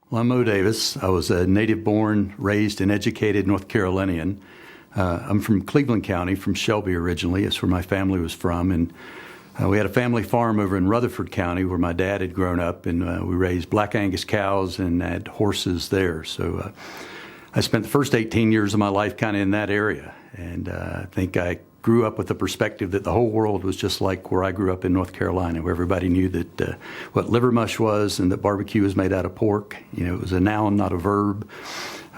Well, I'm Moe Davis. I was a native-born, raised, and educated North Carolinian. I'm from Cleveland County, from Shelby originally. That's where my family was from. And we had a family farm over in Rutherford County where my dad had grown up, and we raised Black Angus cows and had horses there. So I spent the first 18 years of my life kind of in that area. And I think I grew up with the perspective that the whole world was just like where I grew up in North Carolina, where everybody knew that what liver mush was and that barbecue was made out of pork. You know, it was a noun, not a verb.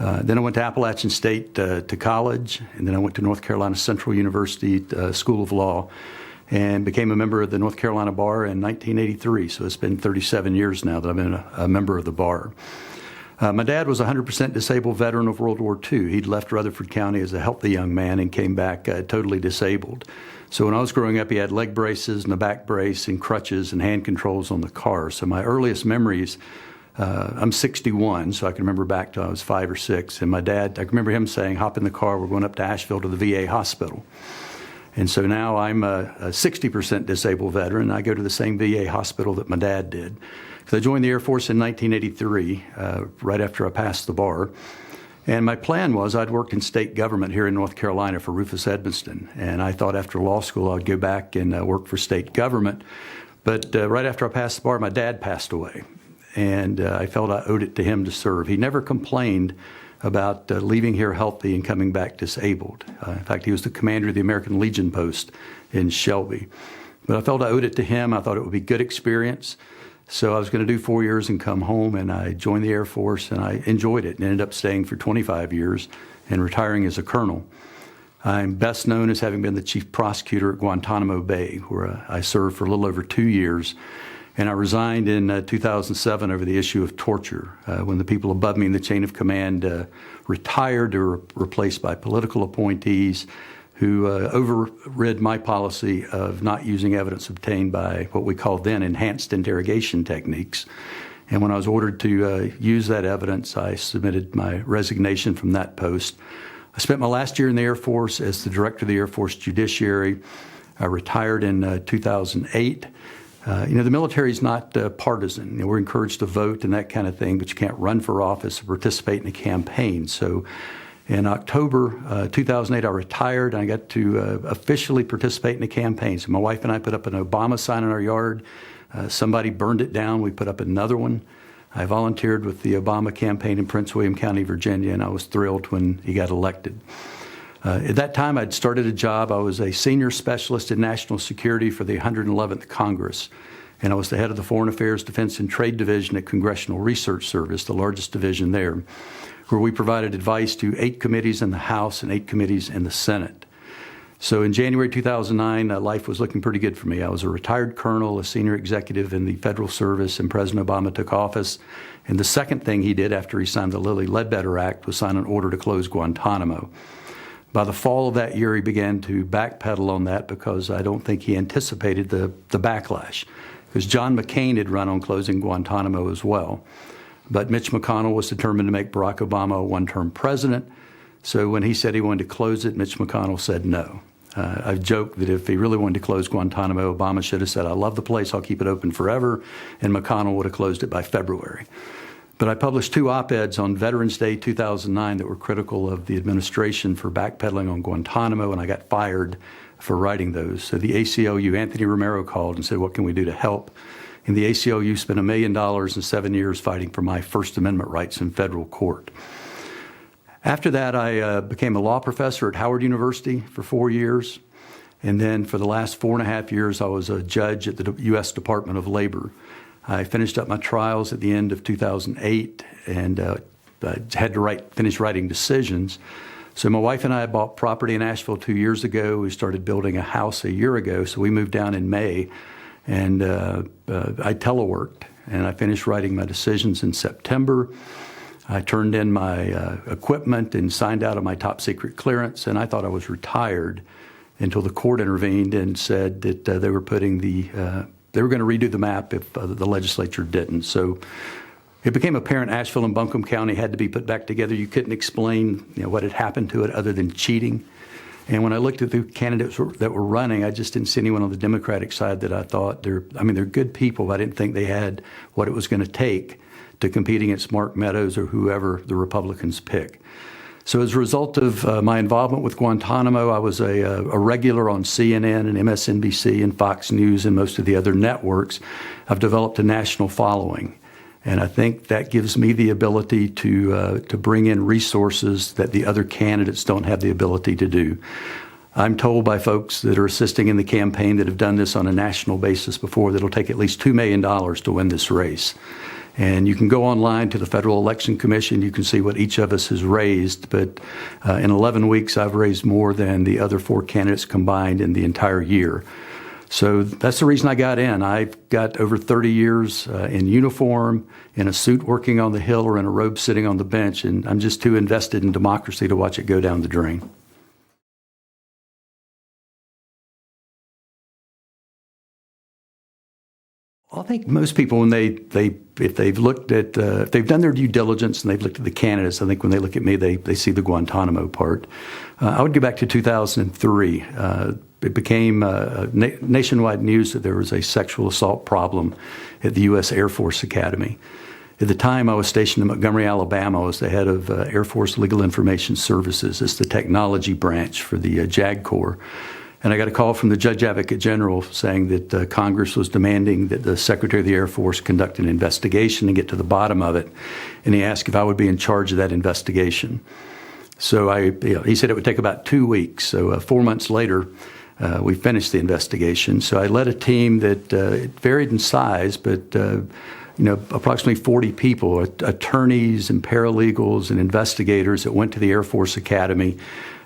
Then I went to Appalachian State to college, and then I went to North Carolina Central University School of Law and became a member of the North Carolina Bar in 1983. So it's been 37 years now that I've been a member of the bar. My dad was a 100% disabled veteran of World War II. He'd left Rutherford County as a healthy young man and came back totally disabled. So when I was growing up, he had leg braces and a back brace and crutches and hand controls on the car. So my earliest memories, I'm 61, so I can remember back to I was 5 or 6. And my dad, I remember him saying, hop in the car, we're going up to Asheville to the VA hospital. And so now I'm a 60% disabled veteran. I go to the same VA hospital that my dad did. So I joined the Air Force in 1983, right after I passed the bar. And my plan was I'd worked in state government here in North Carolina for Rufus Edmonston. And I thought after law school I'd go back and work for state government. But right after I passed the bar, my dad passed away. And I felt I owed it to him to serve. He never complained about leaving here healthy and coming back disabled. In fact, he was the commander of the American Legion post in Shelby. But I felt I owed it to him. I thought it would be a good experience. So I was going to do 4 years and come home, and I joined the Air Force, and I enjoyed it and ended up staying for 25 years and retiring as a colonel. I'm best known as having been the chief prosecutor at Guantanamo Bay, where I served for a little over 2 years. And I resigned in 2007 over the issue of torture, when the people above me in the chain of command retired or were replaced by political appointees who overrid my policy of not using evidence obtained by what we called then enhanced interrogation techniques. And when I was ordered to use that evidence, I submitted my resignation from that post. I spent my last year in the Air Force as the director of the Air Force Judiciary. I retired in 2008. The military is not partisan. We're encouraged to vote and that kind of thing, but you can't run for office or participate in a campaign. So in October 2008, I retired, and I got to officially participate in a campaign. So my wife and I put up an Obama sign in our yard. Somebody burned it down. We put up another one. I volunteered with the Obama campaign in Prince William County, Virginia, and I was thrilled when he got elected. At that time, I'd started a job. I was a senior specialist in national security for the 111th Congress, and I was the head of the Foreign Affairs, Defense, and Trade Division at Congressional Research Service, the largest division there, where we provided advice to 8 committees in the House and 8 committees in the Senate. So in January 2009, life was looking pretty good for me. I was a retired colonel, a senior executive in the Federal Service, and President Obama took office. And the second thing he did after he signed the Lilly Ledbetter Act was sign an order to close Guantanamo. By the fall of that year, he began to backpedal on that because I don't think he anticipated the backlash. Because John McCain had run on closing Guantanamo as well. But Mitch McConnell was determined to make Barack Obama a one-term president. So when he said he wanted to close it, Mitch McConnell said no. I've joked that if he really wanted to close Guantanamo, Obama should have said, I love the place, I'll keep it open forever, and McConnell would have closed it by February. But I published 2 op-eds on Veterans Day 2009 that were critical of the administration for backpedaling on Guantanamo, and I got fired for writing those. So the ACLU, Anthony Romero, called and said, what can we do to help? And the ACLU spent $1 million in 7 years fighting for my First Amendment rights in federal court. After that, I became a law professor at Howard University for 4 years. And then for the last 4.5 years, I was a judge at the U.S. Department of Labor. I finished up my trials at the end of 2008 and had to finish writing decisions. So my wife and I bought property in Asheville 2 years ago. We started building a house a year ago, so we moved down in May. And I teleworked, and I finished writing my decisions in September. I turned in my equipment and signed out of my top secret clearance, and I thought I was retired until the court intervened and said that they were going to redo the map if the legislature didn't. So it became apparent Asheville and Buncombe County had to be put back together. You couldn't explain what had happened to it other than cheating. And when I looked at the candidates that were running, I just didn't see anyone on the Democratic side that I thought they're good people, but I didn't think they had what it was going to take to compete against Mark Meadows or whoever the Republicans pick. So as a result of my involvement with Guantanamo, I was a regular on CNN and MSNBC and Fox News and most of the other networks. I've developed a national following. And I think that gives me the ability to bring in resources that the other candidates don't have the ability to do. I'm told by folks that are assisting in the campaign that have done this on a national basis before that it'll take at least $2 million to win this race. And you can go online to the Federal Election Commission. You can see what each of us has raised. But in 11 weeks, I've raised more than the other 4 candidates combined in the entire year. So that's the reason I got in. I've got over 30 years in uniform, in a suit working on the Hill, or in a robe sitting on the bench. And I'm just too invested in democracy to watch it go down the drain. I think most people, when if they've looked at, if they've done their due diligence and they've looked at the candidates, I think when they look at me, they see the Guantanamo part. I would go back to 2003. It became nationwide news that there was a sexual assault problem at the U.S. Air Force Academy. At the time, I was stationed in Montgomery, Alabama. I was the head of Air Force Legal Information Services. It's the technology branch for the JAG Corps. And I got a call from the Judge Advocate General saying that Congress was demanding that the Secretary of the Air Force conduct an investigation and get to the bottom of it. And he asked if I would be in charge of that investigation. So he said it would take about 2 weeks. So 4 months later, we finished the investigation. So I led a team that it varied in size, but approximately 40 people, attorneys and paralegals and investigators that went to the Air Force Academy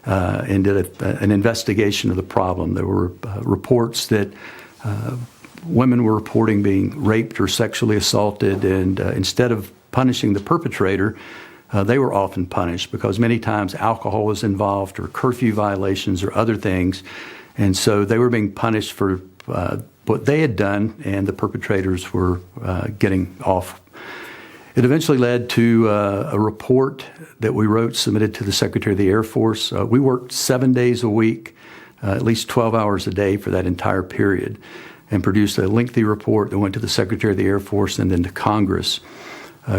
and did an investigation of the problem. There were reports that women were reporting being raped or sexually assaulted, and instead of punishing the perpetrator, they were often punished because many times alcohol was involved or curfew violations or other things. And so they were being punished for what they had done, and the perpetrators were getting off. It eventually led to a report that we wrote, submitted to the Secretary of the Air Force. We worked 7 days a week, at least 12 hours a day for that entire period, and produced a lengthy report that went to the Secretary of the Air Force and then to Congress.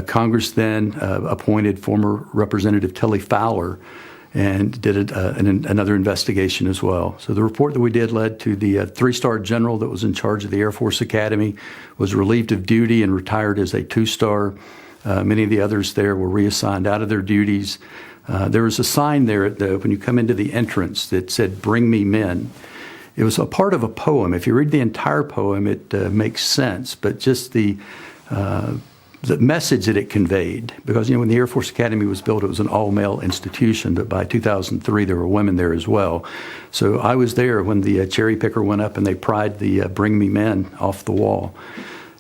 Congress then appointed former Representative Tilly Fowler and did another investigation as well. So the report that we did led to the 3-star general that was in charge of the Air Force Academy was relieved of duty and retired as a 2-star. Many of the others there were reassigned out of their duties. There was a sign there when you come into the entrance that said, "Bring me men." It was a part of a poem. If you read the entire poem, it makes sense, but just the message that it conveyed, because when the Air Force Academy was built, it was an all-male institution, but by 2003 there were women there as well. So I was there when the cherry picker went up and they pried the "Bring Me Men" off the wall.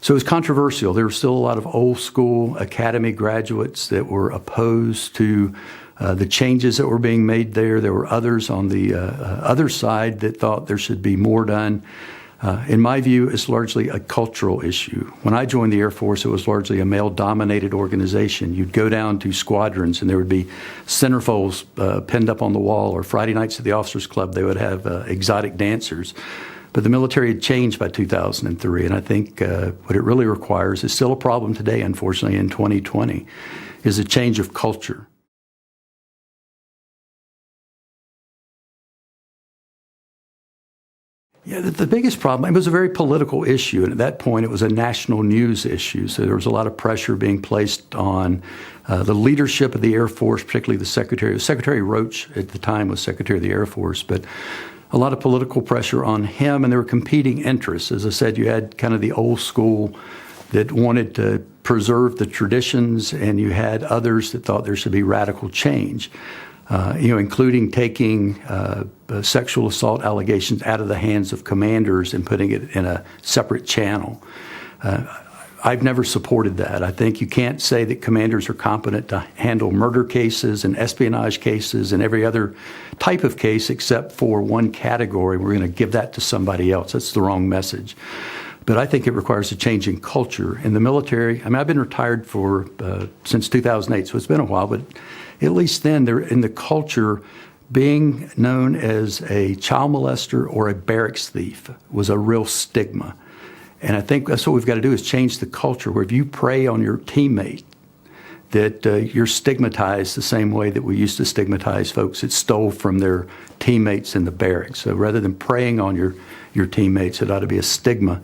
So it was controversial. There were still a lot of old-school Academy graduates that were opposed to the changes that were being made there. There were others on the other side that thought there should be more done. In my view, it's largely a cultural issue. When I joined the Air Force, it was largely a male-dominated organization. You'd go down to squadrons, and there would be centerfolds pinned up on the wall, or Friday nights at the Officers Club, they would have exotic dancers. But the military had changed by 2003, and I think what it really requires is still a problem today, unfortunately, in 2020, is a change of culture. Yeah, the biggest problem, it was a very political issue, and at that point it was a national news issue, so there was a lot of pressure being placed on the leadership of the Air Force, particularly the Secretary. Secretary Roach at the time was Secretary of the Air Force, but a lot of political pressure on him, and there were competing interests. As I said, you had kind of the old school that wanted to preserve the traditions, and you had others that thought there should be radical change. Including taking sexual assault allegations out of the hands of commanders and putting it in a separate channel. I've never supported that. I think you can't say that commanders are competent to handle murder cases and espionage cases and every other type of case except for one category. We're going to give that to somebody else. That's the wrong message. But I think it requires a change in culture. In the military, I've been retired since 2008, so it's been a while, but at least then, in the culture, being known as a child molester or a barracks thief was a real stigma. And I think that's what we've got to do is change the culture where if you prey on your teammate, that you're stigmatized the same way that we used to stigmatize folks that stole from their teammates in the barracks. So rather than preying on your teammates, it ought to be a stigma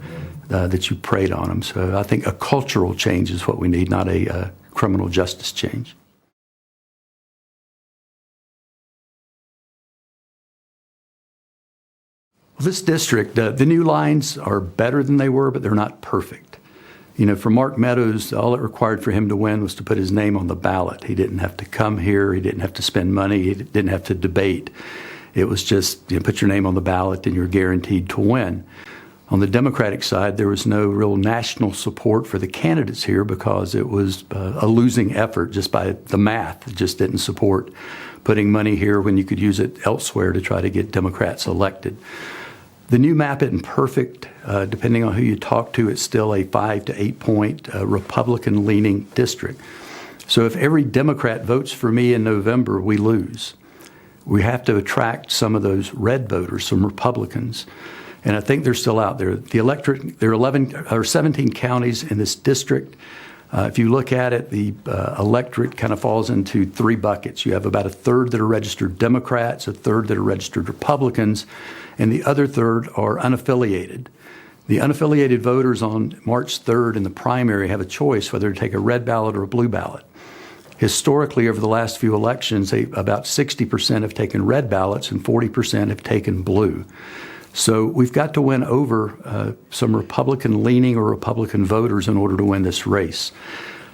that you preyed on them. So I think a cultural change is what we need, not a criminal justice change. Well, this district, the new lines are better than they were, but they're not perfect. You know, for Mark Meadows, all it required for him to win was to put his name on the ballot. He didn't have to come here. He didn't have to spend money. He didn't have to debate. It was just, put your name on the ballot and you're guaranteed to win. On the Democratic side, there was no real national support for the candidates here because it was a losing effort just by the math. It just didn't support putting money here when you could use it elsewhere to try to get Democrats elected. The new map isn't perfect. Depending on who you talk to, it's still a 5 to 8 point Republican-leaning district. So if every Democrat votes for me in November, we lose. We have to attract some of those red voters, some Republicans. And I think they're still out there. The electorate, there are 11 or 17 counties in this district. If you look at it, the electorate kind of falls into three buckets. You have about a third that are registered Democrats, a third that are registered Republicans, and the other third are unaffiliated. The unaffiliated voters on March 3rd in the primary have a choice whether to take a red ballot or a blue ballot. Historically, over the last few elections, about 60% have taken red ballots and 40% have taken blue. So we've got to win over some Republican-leaning or Republican voters in order to win this race.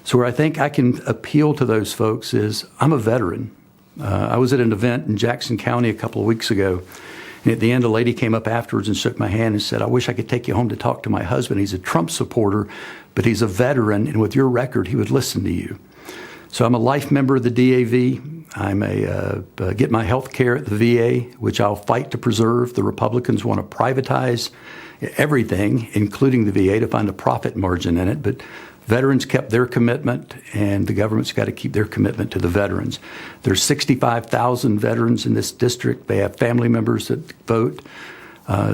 So where I think I can appeal to those folks is I'm a veteran. I was at an event in Jackson County a couple of weeks ago, and at the end, a lady came up afterwards and shook my hand and said, I wish I could take you home to talk to my husband. He's a Trump supporter, but he's a veteran, and with your record, he would listen to you. So I'm a life member of the DAV. I'm get my health care at the VA, which I'll fight to preserve. The Republicans want to privatize everything, including the VA, to find a profit margin in it. But veterans kept their commitment, and the government's got to keep their commitment to the veterans. There's 65,000 veterans in this district. They have family members that vote.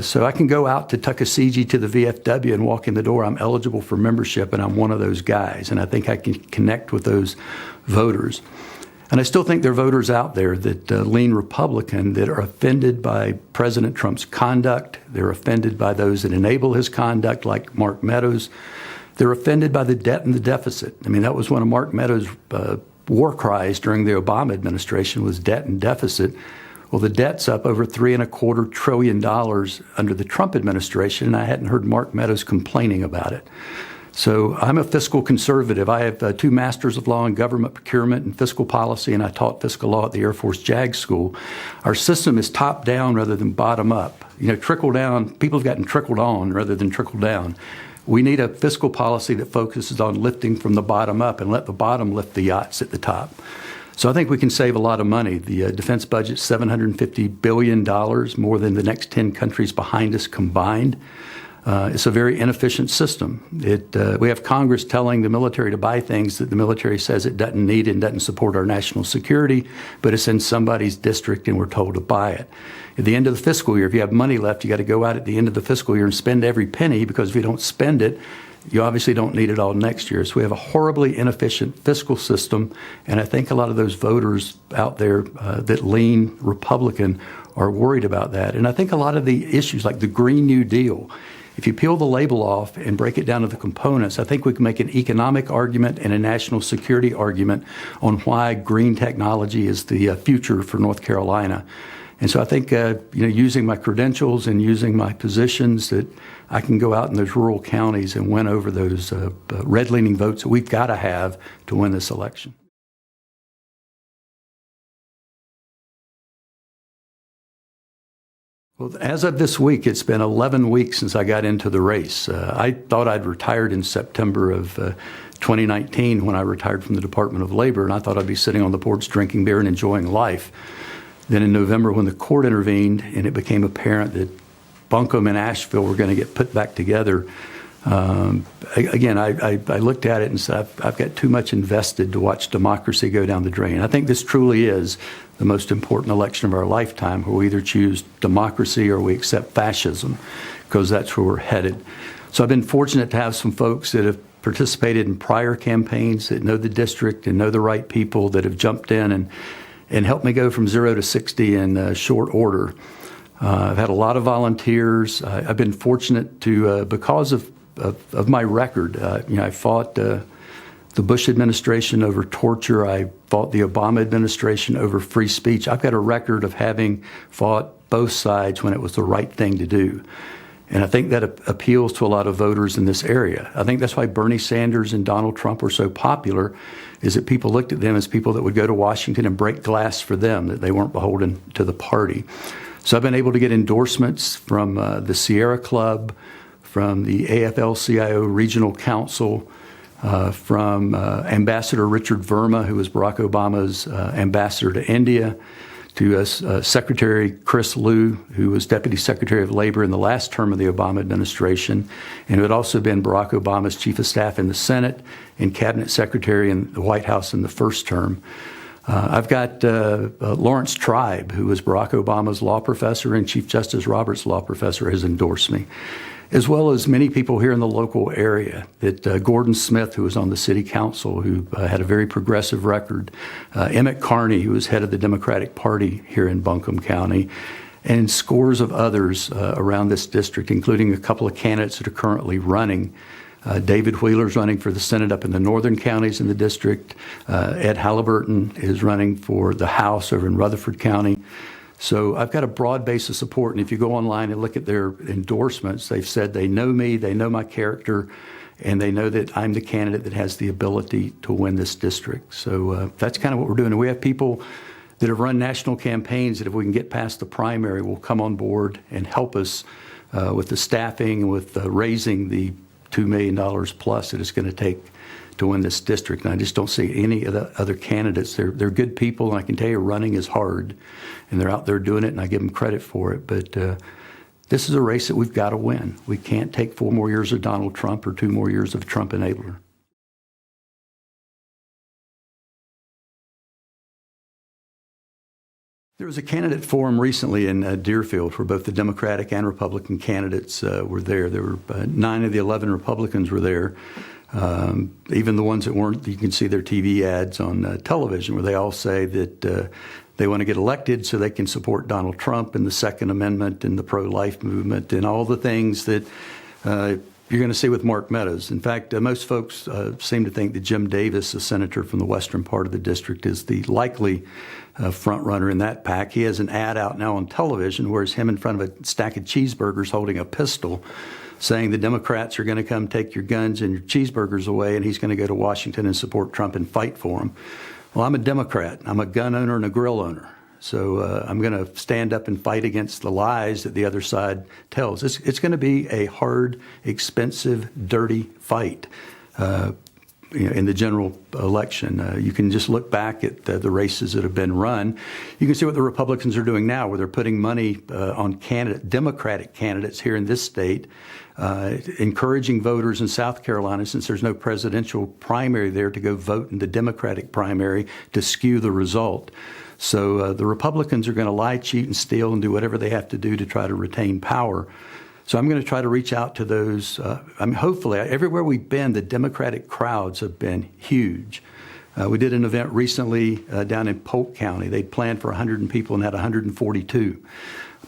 So I can go out to Tuckasegee to the VFW and walk in the door. I'm eligible for membership, and I'm one of those guys. And I think I can connect with those voters. And I still think there are voters out there that lean Republican that are offended by President Trump's conduct. They're offended by those that enable his conduct, like Mark Meadows. They're offended by the debt and the deficit. I mean, that was one of Mark Meadows' war cries during the Obama administration was debt and deficit. Well, the debt's up over $3.25 trillion under the Trump administration, and I hadn't heard Mark Meadows complaining about it. So I'm a fiscal conservative. I have 2 Masters of Law in Government Procurement and Fiscal Policy, and I taught fiscal law at the Air Force JAG School. Our system is top down rather than bottom up. Trickle down, people have gotten trickled on rather than trickle down. We need a fiscal policy that focuses on lifting from the bottom up and let the bottom lift the yachts at the top. So I think we can save a lot of money. The defense budget's $750 billion, more than the next 10 countries behind us combined. It's a very inefficient system. We have Congress telling the military to buy things that the military says it doesn't need and doesn't support our national security, but it's in somebody's district and we're told to buy it. At the end of the fiscal year, if you have money left, you got to go out at the end of the fiscal year and spend every penny, because if you don't spend it, you obviously don't need it all next year. So we have a horribly inefficient fiscal system, and I think a lot of those voters out there that lean Republican are worried about that. And I think a lot of the issues like the Green New Deal, if you peel the label off and break it down to the components, I think we can make an economic argument and a national security argument on why green technology is the future for North Carolina. And so I think, using my credentials and using my positions, that I can go out in those rural counties and win over those red-leaning votes that we've got to have to win this election. Well, as of this week, it's been 11 weeks since I got into the race. I thought I'd retired in September of 2019 when I retired from the Department of Labor, and I thought I'd be sitting on the porch drinking beer and enjoying life. Then in November, when the court intervened and it became apparent that Buncombe and Asheville were going to get put back together, again, I looked at it and said, I've got too much invested to watch democracy go down the drain. I think this truly is the most important election of our lifetime, where we either choose democracy or we accept fascism, because that's where we're headed. So I've been fortunate to have some folks that have participated in prior campaigns, that know the district and know the right people, that have jumped in and helped me go from 0 to 60 in short order. I've had a lot of volunteers. I've been fortunate to, because of my record, I fought the Bush administration over torture. I fought the Obama administration over free speech. I've got a record of having fought both sides when it was the right thing to do. And I think that appeals to a lot of voters in this area. I think that's why Bernie Sanders and Donald Trump were so popular, is that people looked at them as people that would go to Washington and break glass for them, that they weren't beholden to the party. So I've been able to get endorsements from the Sierra Club, from the AFL-CIO Regional Council, from Ambassador Richard Verma, who was Barack Obama's ambassador to India, to Secretary Chris Liu, who was Deputy Secretary of Labor in the last term of the Obama administration, and who had also been Barack Obama's Chief of Staff in the Senate and Cabinet Secretary in the White House in the first term. I've got Lawrence Tribe, who was Barack Obama's law professor and Chief Justice Roberts' law professor, has endorsed me, as well as many people here in the local area. That Gordon Smith, who was on the city council, who had a very progressive record, Emmett Carney, who was head of the Democratic Party here in Buncombe County, and scores of others around this district, including a couple of candidates that are currently running. David Wheeler's running for the Senate up in the northern counties in the district. Ed Halliburton is running for the House over in Rutherford County. So I've got a broad base of support, and if you go online and look at their endorsements, they've said they know me, they know my character, and they know that I'm the candidate that has the ability to win this district. So that's kind of what we're doing. And we have people that have run national campaigns that if we can get past the primary will come on board and help us with the staffing, with raising the $2 million plus that it's going to take to win this district. And I just don't see any of the other candidates. They're good people, and I can tell you running is hard, and they're out there doing it, and I give them credit for it. But this is a race that we've got to win. We can't take 4 more years of Donald Trump or 2 more years of a Trump enabler. There was a candidate forum recently in Deerfield where both the Democratic and Republican candidates were there. There were 9 of the 11 Republicans were there. Even the ones that weren't, you can see their TV ads on television where they all say that they want to get elected so they can support Donald Trump and the Second Amendment and the pro-life movement and all the things that you're going to see with Mark Meadows. In fact, most folks seem to think that Jim Davis, a senator from the western part of the district, is the likely front runner in that pack. He has an ad out now on television where it's him in front of a stack of cheeseburgers holding a pistol, saying the Democrats are going to come take your guns and your cheeseburgers away, and he's going to go to Washington and support Trump and fight for him. Well, I'm a Democrat. I'm a gun owner and a grill owner. So I'm going to stand up and fight against the lies that the other side tells. It's going to be a hard, expensive, dirty fight in the general election. You can just look back at the races that have been run. You can see what the Republicans are doing now, where they're putting money on Democratic candidates here in this state, encouraging voters in South Carolina, since there's no presidential primary there, to go vote in the Democratic primary to skew the result. So the Republicans are going to lie, cheat, and steal and do whatever they have to do to try to retain power. So I'm going to try to reach out to those. Hopefully, everywhere we've been, the Democratic crowds have been huge. We did an event recently down in Polk County. They planned for 100 people and had 142.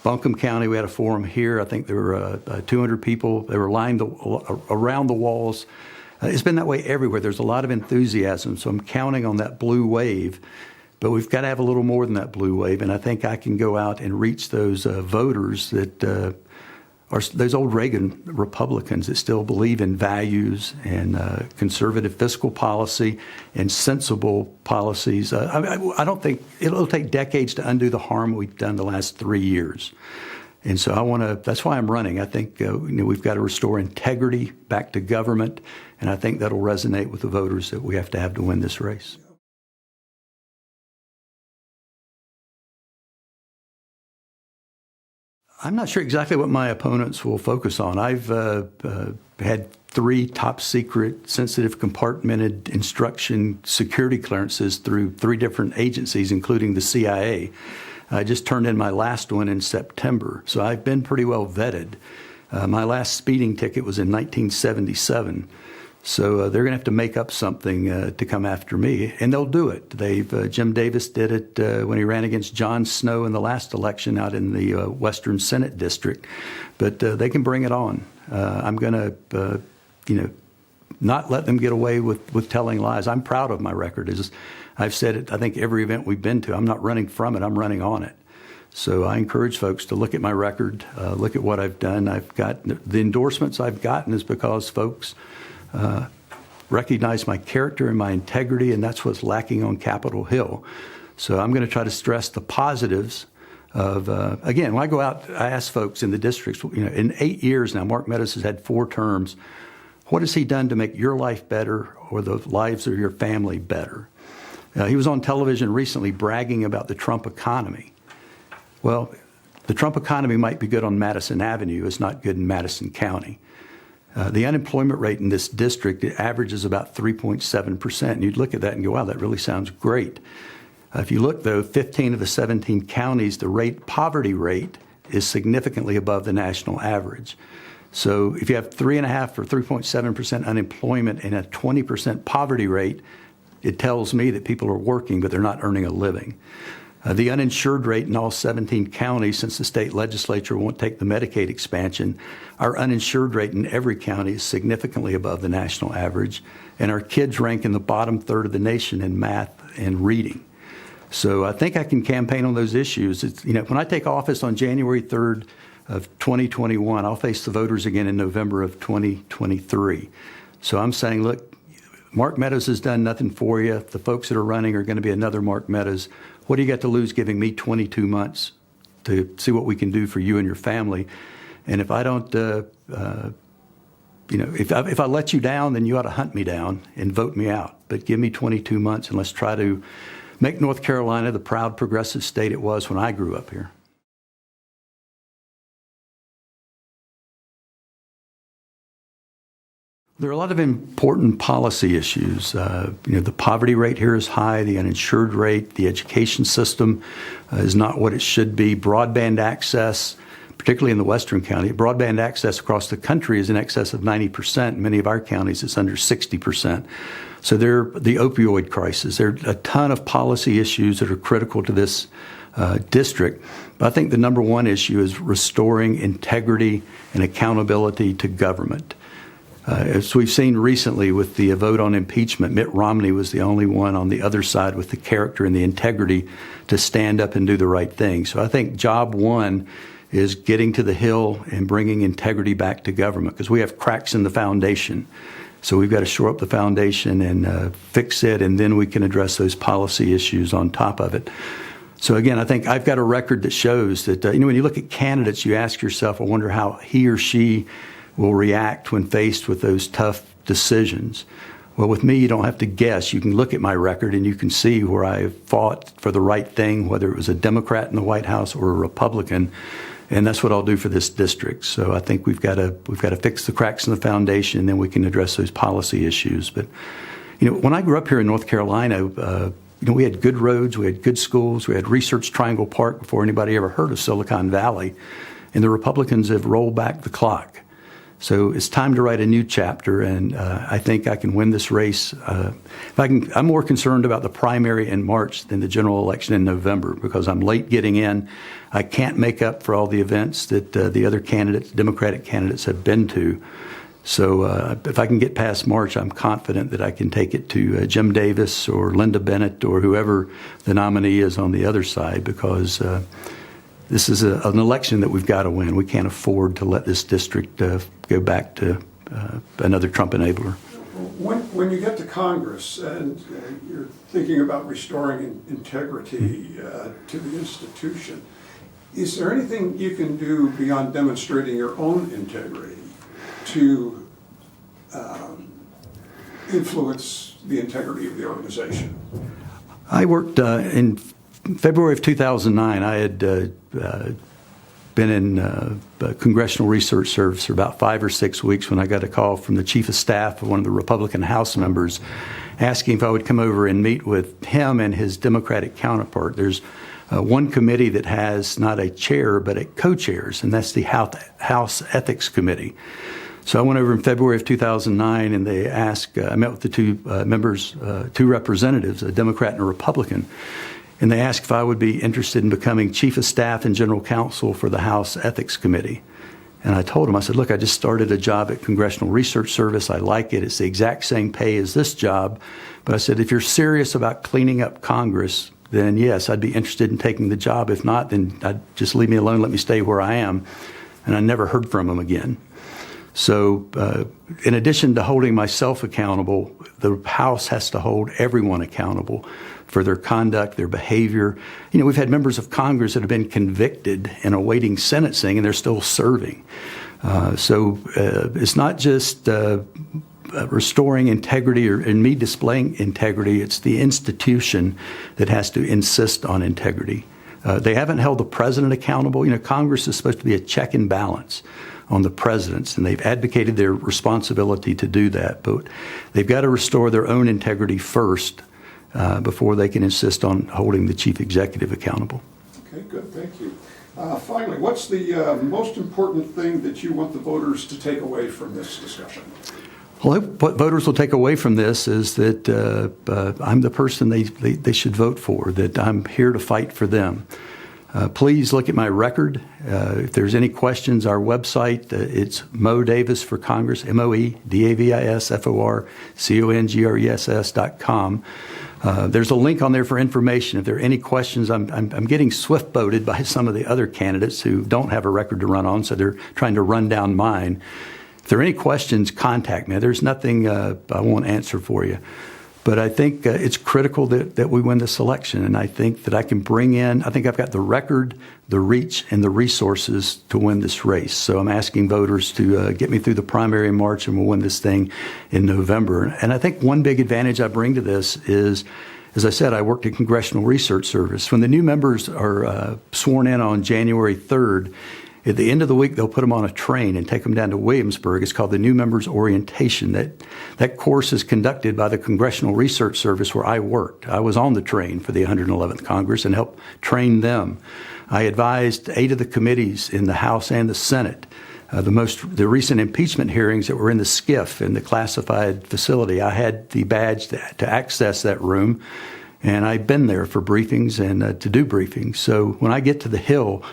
Buncombe County, we had a forum here. I think there were 200 people. They were lined around the walls. It's been that way everywhere. There's a lot of enthusiasm, so I'm counting on that blue wave. But we've got to have a little more than that blue wave, and I think I can go out and reach those voters that are those old Reagan Republicans that still believe in values and conservative fiscal policy and sensible policies. I don't think it'll take decades to undo the harm we've done the last 3 years. And so that's why I'm running. I think we've got to restore integrity back to government, and I think that'll resonate with the voters that we have to win this race. I'm not sure exactly what my opponents will focus on. I've had 3 top secret, sensitive, compartmented instruction security clearances through 3 different agencies, including the CIA. I just turned in my last one in September, so I've been pretty well vetted. My last speeding ticket was in 1977. So they're going to have to make up something to come after me, and they'll do it. Jim Davis did it when he ran against John Snow in the last election out in the Western Senate District. But they can bring it on. I'm going to, not let them get away with telling lies. I'm proud of my record. I've said it, I think, every event we've been to. I'm not running from it. I'm running on it. So I encourage folks to look at my record, look at what I've done. The endorsements I've gotten is because folks recognize my character and my integrity, and that's what's lacking on Capitol Hill. So I'm going to try to stress the positives of, again, when I go out, I ask folks in the districts, in 8 years now, Mark Meadows has had 4 terms. What has he done to make your life better or the lives of your family better? He was on television recently bragging about the Trump economy. Well, the Trump economy might be good on Madison Avenue. It's not good in Madison County. The unemployment rate in this district averages about 3.7%. And you'd look at that and go, wow, that really sounds great. If you look, though, 15 of the 17 counties, the poverty rate is significantly above the national average. So if you have 3.5 or 3.7% unemployment and a 20% poverty rate, it tells me that people are working, but they're not earning a living. The uninsured rate in all 17 counties, since the state legislature won't take the Medicaid expansion, our uninsured rate in every county is significantly above the national average, and our kids rank in the bottom third of the nation in math and reading. So I think I can campaign on those issues. When I take office on January 3rd of 2021, I'll face the voters again in November of 2023. So I'm saying, look, Mark Meadows has done nothing for you. The folks that are running are going to be another Mark Meadows. What do you got to lose giving me 22 months to see what we can do for you and your family? And if I don't, if I let you down, then you ought to hunt me down and vote me out. But give me 22 months and let's try to make North Carolina the proud progressive state it was when I grew up here. There are a lot of important policy issues. The poverty rate here is high, the uninsured rate, the education system is not what it should be. Broadband access, particularly in the Western County, broadband access across the country is in excess of 90%. In many of our counties, it's under 60%. So the opioid crisis. There are a ton of policy issues that are critical to this district. But I think the number one issue is restoring integrity and accountability to government. As we've seen recently with the vote on impeachment, Mitt Romney was the only one on the other side with the character and the integrity to stand up and do the right thing. So I think job one is getting to the Hill and bringing integrity back to government, because we have cracks in the foundation. So we've got to shore up the foundation and fix it, and then we can address those policy issues on top of it. So again, I think I've got a record that shows that, when you look at candidates, you ask yourself, I wonder how he or she will react when faced with those tough decisions. Well, with me, you don't have to guess. You can look at my record and you can see where I fought for the right thing, whether it was a Democrat in the White House or a Republican, and that's what I'll do for this district. So I think we've got to fix the cracks in the foundation, and then we can address those policy issues. But when I grew up here in North Carolina, we had good roads, we had good schools, we had Research Triangle Park before anybody ever heard of Silicon Valley, and the Republicans have rolled back the clock. So it's time to write a new chapter, and I think I can win this race. I'm more concerned about the primary in March than the general election in November, because I'm late getting in. I can't make up for all the events that the other candidates, Democratic candidates, have been to. So if I can get past March, I'm confident that I can take it to Jim Davis or Linda Bennett or whoever the nominee is on the other side, because this is an election that we've got to win. We can't afford to let this district go back to another Trump enabler. When you get to Congress and you're thinking about restoring integrity to the institution, is there anything you can do beyond demonstrating your own integrity to influence the integrity of the organization? I worked in February of 2009. I had been in Congressional Research Service for about 5 or 6 weeks when I got a call from the Chief of Staff of one of the Republican House members asking if I would come over and meet with him and his Democratic counterpart. There's one committee that has not a chair but a co-chairs, and that's the House Ethics Committee. So I went over in February of 2009, and they asked, I met with the two representatives, a Democrat and a Republican, and they asked if I would be interested in becoming Chief of Staff and General Counsel for the House Ethics Committee. And I told them, I said, look, I just started a job at Congressional Research Service. I like it. It's the exact same pay as this job. But I said, if you're serious about cleaning up Congress, then yes, I'd be interested in taking the job. If not, then I'd just leave me alone, let me stay where I am. And I never heard from them again. So in addition to holding myself accountable, the House has to hold everyone accountable for their conduct, their behavior. You know, we've had members of Congress that have been convicted and awaiting sentencing, and they're still serving. So it's not just restoring integrity and me displaying integrity. It's the institution that has to insist on integrity. They haven't held the president accountable. You know, Congress is supposed to be a check and balance on the presidents, and they've advocated their responsibility to do that. But they've got to restore their own integrity first before they can insist on holding the chief executive accountable. Okay, good. Thank you. Finally, what's the most important thing that you want the voters to take away from this discussion? Well, what voters will take away from this is that I'm the person they should vote for, that I'm here to fight for them. Please look at my record. If there's any questions, our website, it's Moe Davis for Congress, MoeDavisForCongres.com. There's a link on there for information. If there are any questions, I'm getting swift voted by some of the other candidates who don't have a record to run on, so they're trying to run down mine. If there are any questions, contact me. There's nothing I won't answer for you. But I think it's critical that we win this election, and I think that I think I've got the record, the reach, and the resources to win this race. So I'm asking voters to get me through the primary in March, and we'll win this thing in November. And I think one big advantage I bring to this is, as I said, I worked at Congressional Research Service. When the new members are sworn in on January 3rd, at the end of the week, they'll put them on a train and take them down to Williamsburg. It's called the New Members Orientation. That course is conducted by the Congressional Research Service where I worked. I was on the train for the 111th Congress and helped train them. I advised 8 of the committees in the House and the Senate. The recent impeachment hearings that were in the SCIF, in the classified facility, I had the badge to access that room, and I've been there for briefings and to do briefings. So when I get to the Hill,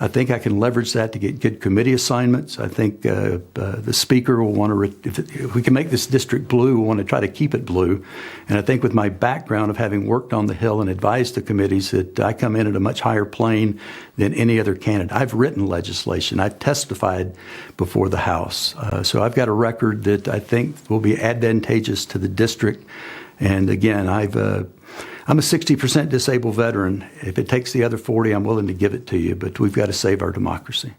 I think I can leverage that to get good committee assignments. I think the Speaker will want to, if we can make this district blue, we'll want to try to keep it blue. And I think with my background of having worked on the Hill and advised the committees, that I come in at a much higher plane than any other candidate. I've written legislation. I've testified before the House. So I've got a record that I think will be advantageous to the district. And again, I'm a 60% disabled veteran. If it takes the other 40, I'm willing to give it to you, but we've got to save our democracy.